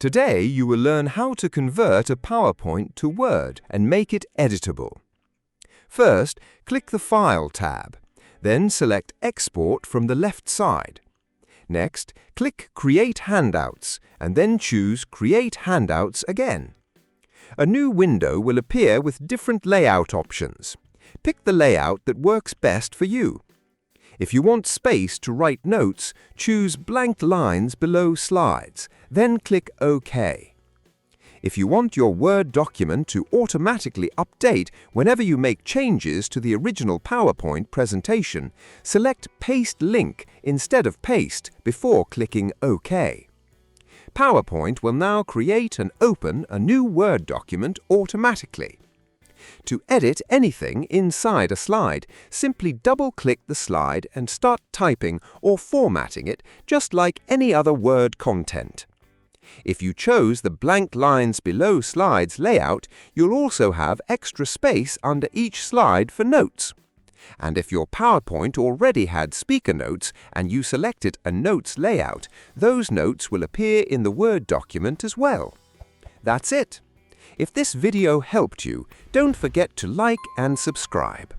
Today you will learn how to convert a PowerPoint to Word and make it editable. First, click the File tab. Then select Export from the left side. Next, click Create Handouts and then choose Create Handouts again. A new window will appear with different layout options. Pick the layout that works best for you. If you want space to write notes, choose blank lines below slides, then click OK. If you want your Word document to automatically update whenever you make changes to the original PowerPoint presentation, select Paste Link instead of Paste before clicking OK. PowerPoint will now create and open a new Word document automatically. To edit anything inside a slide, simply double-click the slide and start typing or formatting it just like any other Word content. If you chose the blank lines below slides layout, you'll also have extra space under each slide for notes. And if your PowerPoint already had speaker notes and you selected a notes layout, those notes will appear in the Word document as well. That's it. If this video helped you, don't forget to like and subscribe.